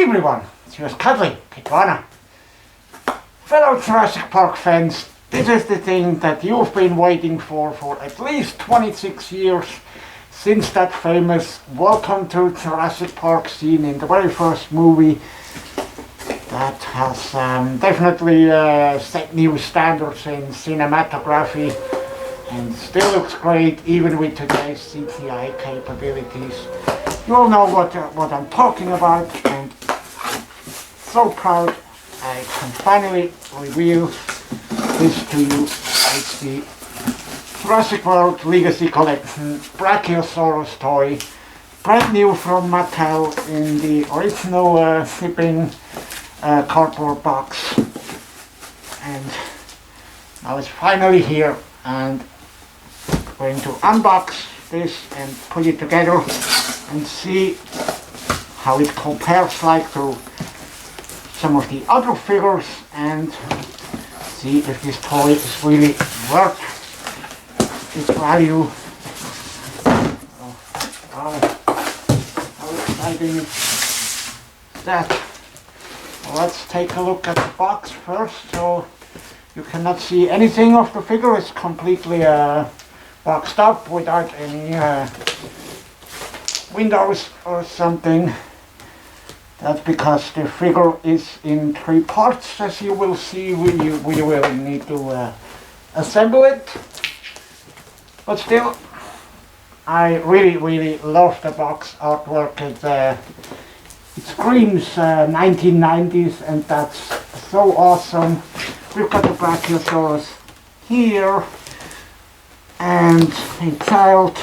everyone, it's yours cuddly, Kitwana. Fellow Jurassic Park fans, this is the thing that you've been waiting for at least 26 years, since that famous Welcome to Jurassic Park scene in the very first movie. That has definitely set new standards in cinematography and still looks great even with today's CGI capabilities. You all know what I'm talking about, and so proud I can finally reveal this to you. It's the Jurassic World Legacy Collection Brachiosaurus toy, brand new from Mattel in the original shipping cardboard box, and now it's finally here, and I'm going to unbox this and put it together and see how it compares like to some of the other figures, and see if this toy is really worth its value. How exciting is that? Let's take a look at the box first. So you cannot see anything of the figure. It's completely boxed up without any windows or something. That's because the figure is in 3 parts, as you will see. We will need to assemble it. But still, I really love the box artwork. It screams 1990s, and that's so awesome. We've got the Brachiosaurus here, and a child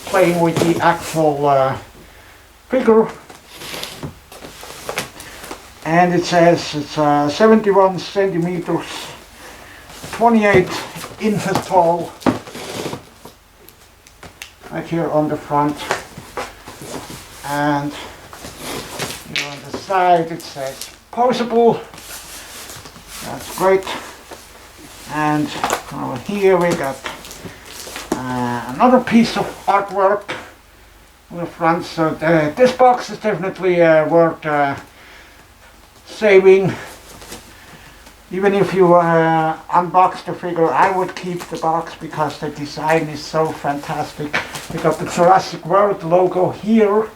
playing with the actual figure. And it says it's 71 centimeters, 28 inches tall, right here on the front. And here on the side it says posable. That's great. And over here we got another piece of artwork on the front. So this box is definitely worth saving. Even if you unbox the figure, I would keep the box because the design is so fantastic. We got the Jurassic World logo here.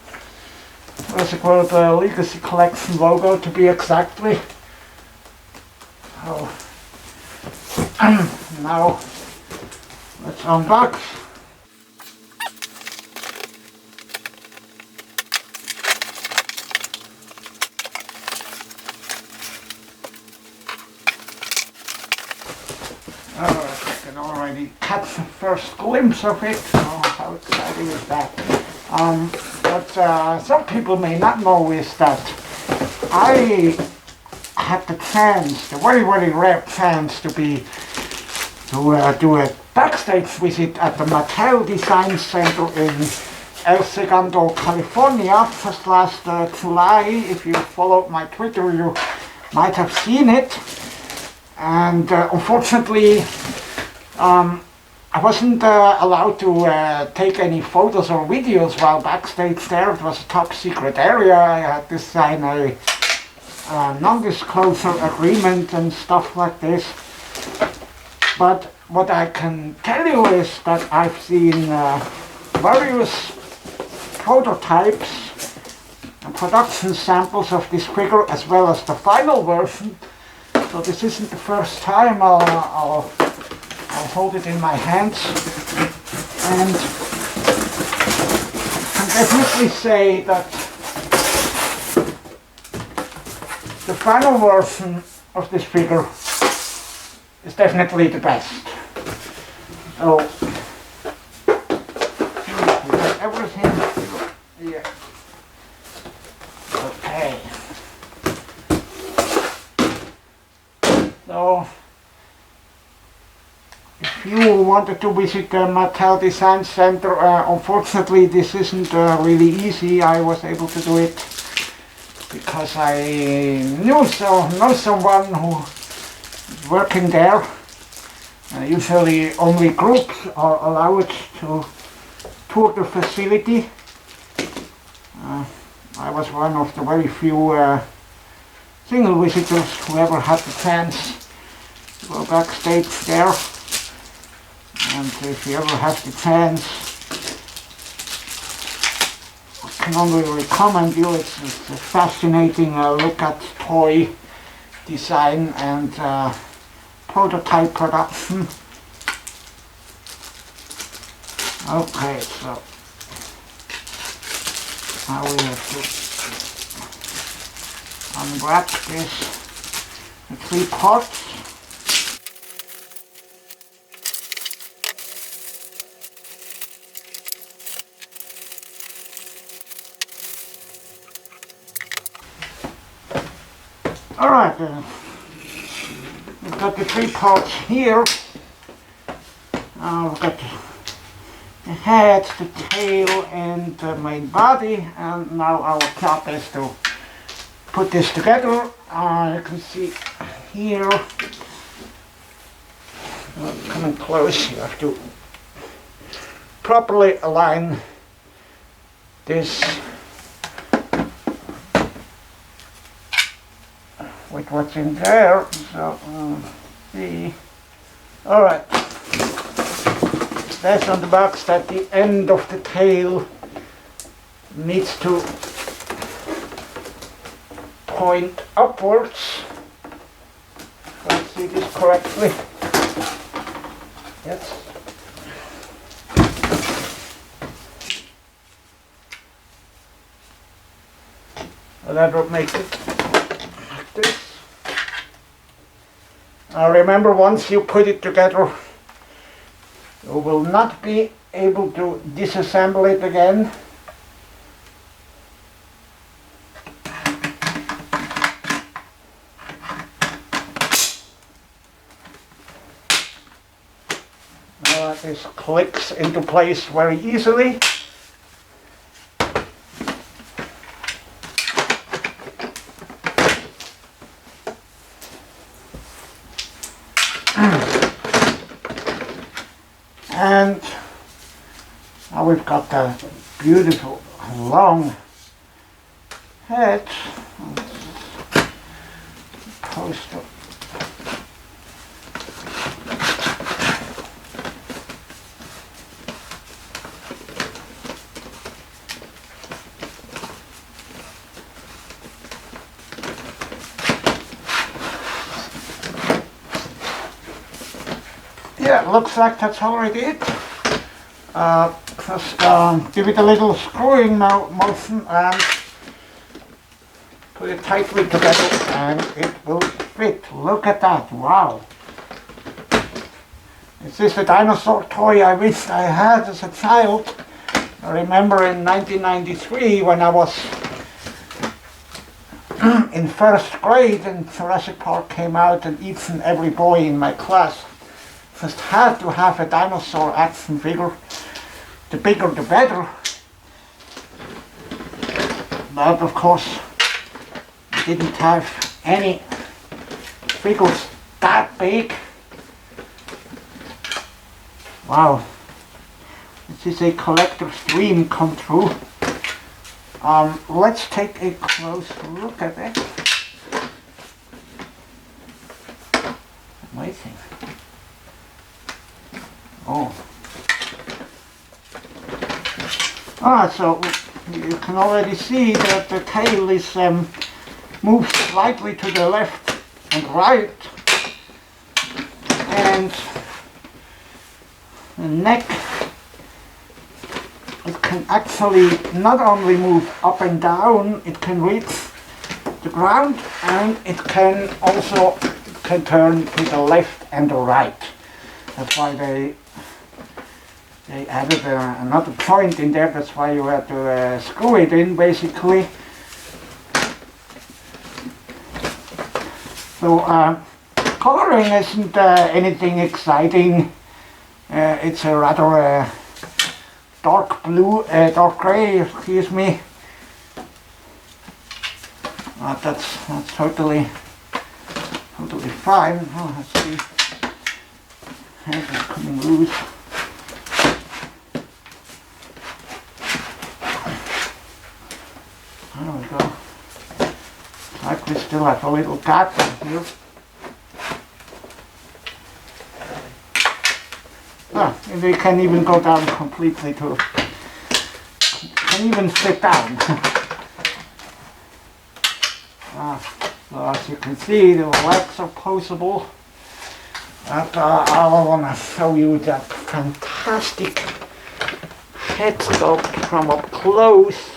Jurassic World Legacy Collection logo, to be exactly. So, now let's unbox. I can already catch the first glimpse of it. Oh, how exciting is that? But some people may not know is that I had the chance, the very rare chance, to do a backstage visit at the Mattel Design Center in El Segundo, California, just last July. If you followed my Twitter, you might have seen it. And unfortunately, I wasn't allowed to take any photos or videos while backstage there. It was a top secret area. I had to sign a non-disclosure agreement and stuff like this. But what I can tell you is that I've seen various prototypes and production samples of this figure, as well as the final version. So this isn't the first time. I'll hold it in my hands, and I can definitely say that the final version of this figure is definitely the best. So we got everything here. Okay. So, if you wanted to visit the Mattel Design Center, unfortunately this isn't really easy. I was able to do it because I know someone who is working there. Usually only groups are allowed to tour the facility. I I was one of the very few single visitors who ever had the chance to go backstage there. And if you ever have the chance, I can only recommend you. It's a fascinating look at toy design and prototype production. Okay, so now we have to unwrap this, the 3 parts. Alright, we've got the 3 parts here. We've got the head, the tail, and the main body, and now our job is to put this together. You can see here, coming close, you have to properly align this with what's in there. So, see. Alright. That's on the box that the end of the tail needs to point upwards. If I see this correctly. Yes. Well, that would make it like this. Now remember, once you put it together, you will not be able to disassemble it again. Now this clicks into place very easily. And now we've got the beautiful long head. Poster. Yeah, looks like that's already it. Just give it a little screwing motion and put it tightly together and it will fit. Look at that, wow. Is this the dinosaur toy I wished I had as a child? I remember in 1993 when I was in 1st grade and Jurassic Park came out, and each and every boy in my class just had to have a dinosaur action figure. The bigger the better. But of course, I didn't have any figures that big. Wow, this is a collector's dream come true. Let's take a close look at it. Amazing. Oh. So you can already see that the tail is moved slightly to the left and right, and the neck, it can actually not only move up and down, it can reach the ground, and it can also turn to the left and the right. That's why they added another point in there. That's why you had to screw it in, basically. So coloring isn't anything exciting. It's a rather dark blue, dark gray, excuse me. That's totally fine. Oh, let's see. Here's it coming loose. There we go. Like we still have a little gap in here. And they can even go down completely too. Can even sit down. So as you can see, the legs are poseable. And I want to show you that fantastic head sculpt from up close.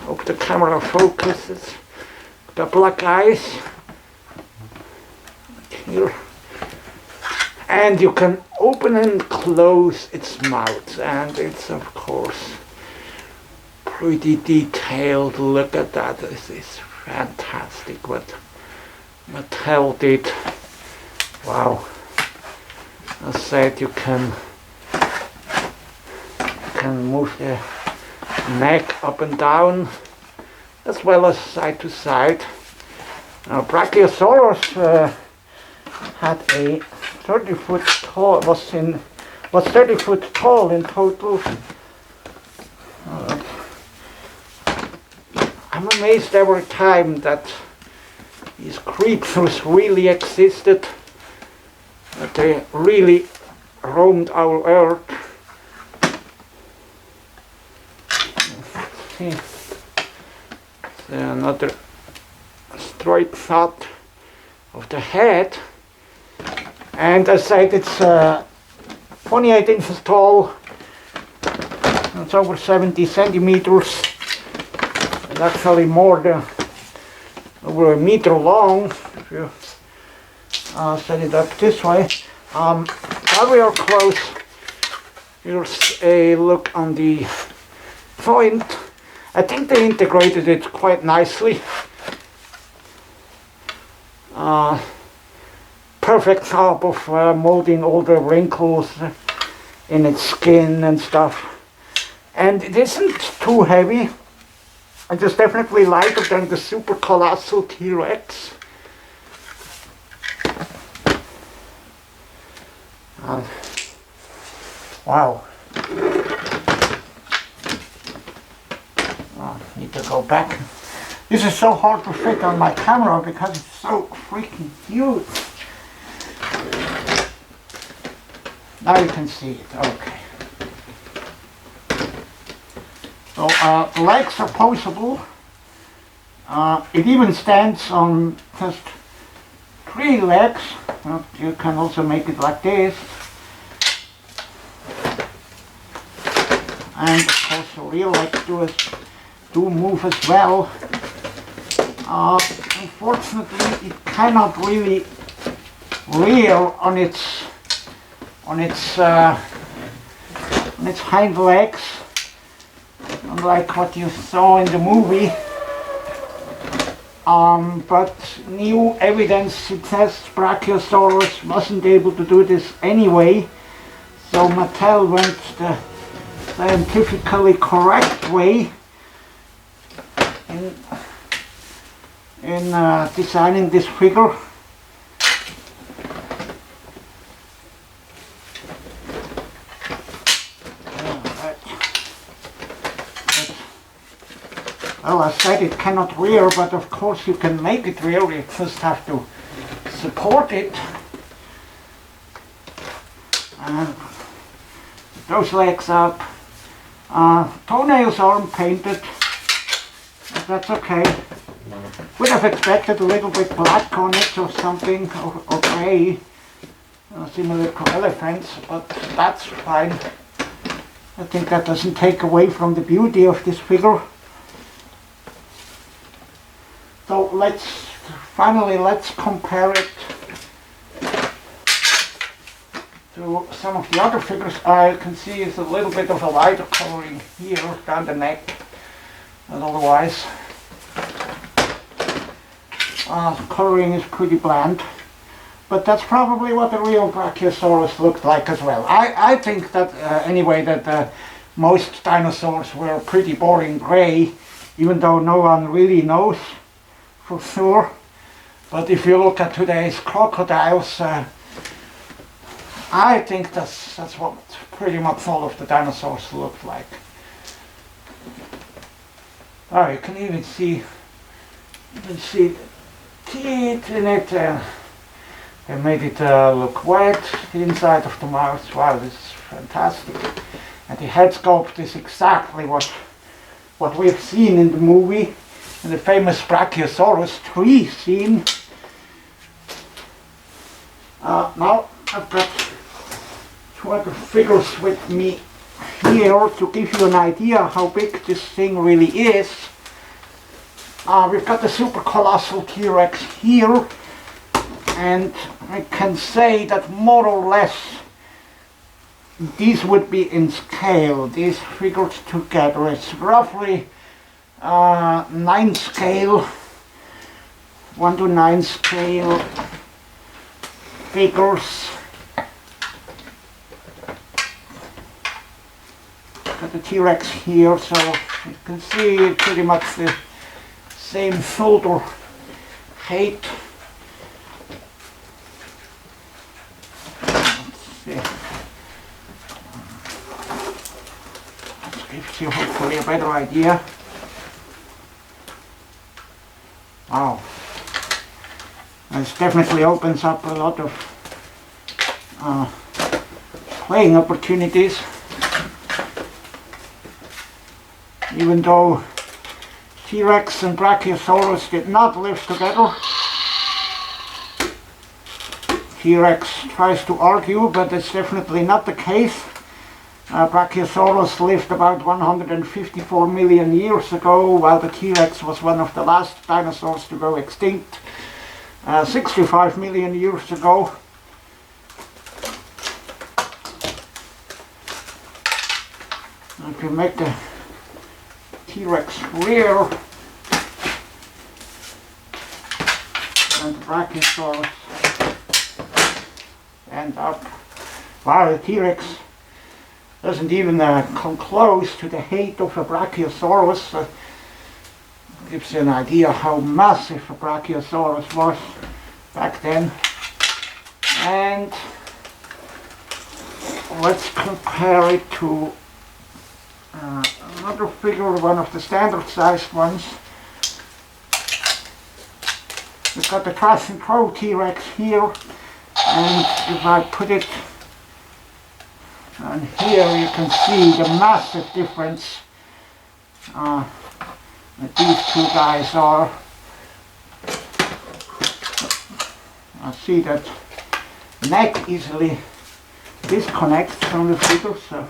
Hope the camera focuses. The black eyes here, and you can open and close its mouth, and it's of course pretty detailed. Look at that. This is fantastic what Mattel did. Wow. As I said, you can move the neck up and down as well as side to side. Now, Brachiosaurus had a 30-foot tall, was 30 foot tall in total. I'm amazed every time that these creatures really existed, that they really roamed our earth. See, another straight shot of the head, and as I said, it's 28 inches tall. It's over 70 centimeters. It's actually more than over a meter long if you set it up this way. While we are close, here's a look on the joint. I think they integrated it quite nicely. Perfect job of molding all the wrinkles in its skin and stuff. And it isn't too heavy. It is definitely lighter than the super colossal T-Rex. Wow. Need to go back. This is so hard to fit on my camera because it's so freaking huge. Now you can see it. Okay. So the legs are poseable. It even stands on just 3 legs. You can also make it like this. And of course the rear legs do move as well. Unfortunately, it cannot really rear on its hind legs, unlike what you saw in the movie. But new evidence suggests Brachiosaurus wasn't able to do this anyway, so Mattel went the scientifically correct way in designing this figure. Well, I said it cannot rear, but of course you can make it rear. You just have to support it. And those legs up. Toenails aren't painted, but that's okay. Would have expected a little bit black on it or something, or grey, similar to elephants, but that's fine. I think that doesn't take away from the beauty of this figure. So let's compare it to some of the other figures. I can see it's a little bit of a lighter coloring here down the neck, but otherwise coloring is pretty bland. But that's probably what the real Brachiosaurus looked like as well. I think that anyway that most dinosaurs were pretty boring grey, even though no one really knows for sure. But if you look at today's crocodiles, I think that's what pretty much all of the dinosaurs looked like. Oh, you can even see the teeth in it. They made it look white, the inside of the mouth. Wow, this is fantastic. And the head sculpt is exactly what we've seen in the movie, in the famous Brachiosaurus tree scene. Now I've got two other figures with me here to give you an idea how big this thing really is. We've got the super colossal T-Rex here, and I can say that more or less these would be in scale. These figures together, it's roughly 9 scale, 1 to 9 scale figures. Got the T-Rex here, so you can see pretty much the same shoulder height. Let's see. That gives you hopefully a better idea. Wow. This definitely opens up a lot of playing opportunities. Even though T-Rex and Brachiosaurus did not live together. T-Rex tries to argue, but it's definitely not the case. Brachiosaurus lived about 154 million years ago, while the T-Rex was one of the last dinosaurs to go extinct 65 million years ago. If you make the T-Rex rear and the Brachiosaurus stand up. Wow, the T-Rex doesn't even come close to the height of a Brachiosaurus. Gives you an idea how massive a Brachiosaurus was back then. And let's compare it to another figure, one of the standard sized ones. We've got the Crash and Crow T-Rex here, and if I put it on here, you can see the massive difference that these two guys are. I see that neck easily disconnects from the figure, so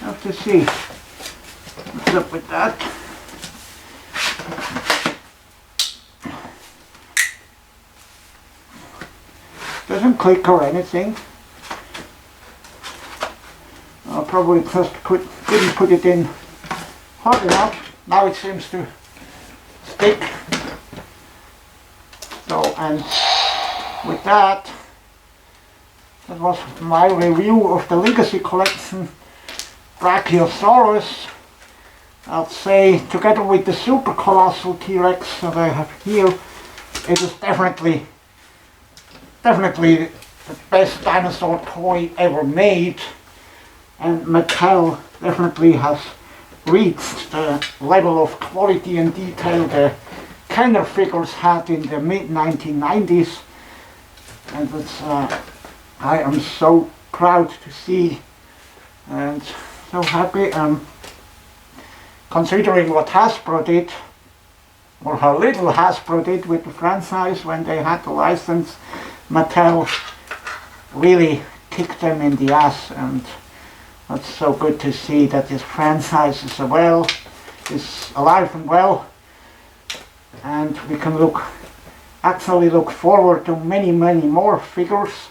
I have to see what's up with that. Doesn't click or anything. I probably just didn't put it in hard enough. Now it seems to stick. So, and with that, that was my review of the Legacy Collection Brachiosaurus. I'll say, together with the super colossal T-Rex that I have here, it is definitely the best dinosaur toy ever made, and Mattel definitely has reached the level of quality and detail the Kenner figures had in the mid-1990s, and it's, I am so proud to see and so happy. Considering what Hasbro did, or how little Hasbro did with the franchise when they had the license, Mattel really kicked them in the ass, and that's so good to see that this franchise is alive and well, and we can actually look forward to many more figures.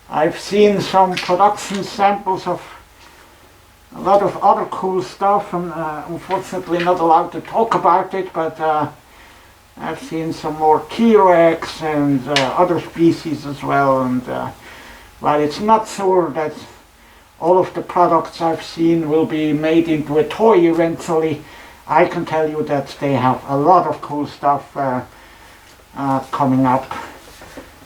I've seen some production samples of a lot of other cool stuff, and unfortunately not allowed to talk about it, but I've seen some more T-Rex and other species as well, and while it's not sure that all of the products I've seen will be made into a toy eventually, I can tell you that they have a lot of cool stuff coming up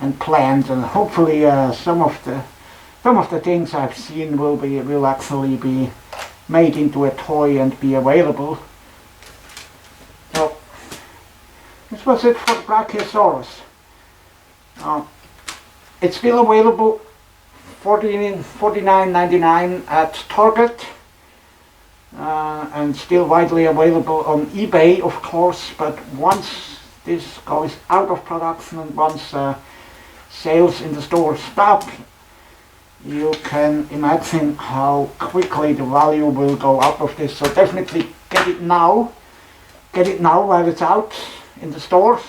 and planned, and hopefully some of the things I've seen will actually be made into a toy and be available. this was it for Brachiosaurus. It's still available $49.99 at Target, and still widely available on eBay, of course, but once this goes out of production and once sales in the store stop, you can imagine how quickly the value will go up of this. So definitely get it now. Get it now while it's out in the stores,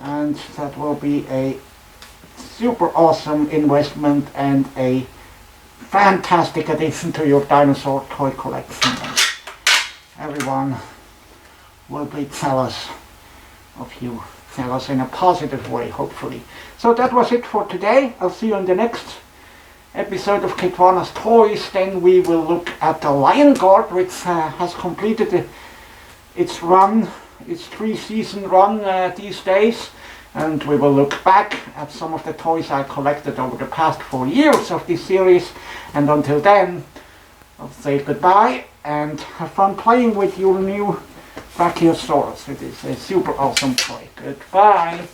and that will be a super awesome investment and a fantastic addition to your dinosaur toy collection. Everyone will be jealous of you. Jealous in a positive way, hopefully. So that was it for today. I'll see you in the next episode of Kitwana's Toys. Then we will look at the Lion Guard, which has completed its run, its 3-season run these days. And we will look back at some of the toys I collected over the past 4 years of this series. And until then, I'll say goodbye and have fun playing with your new Brachiosaurus. It is a super awesome toy. Goodbye.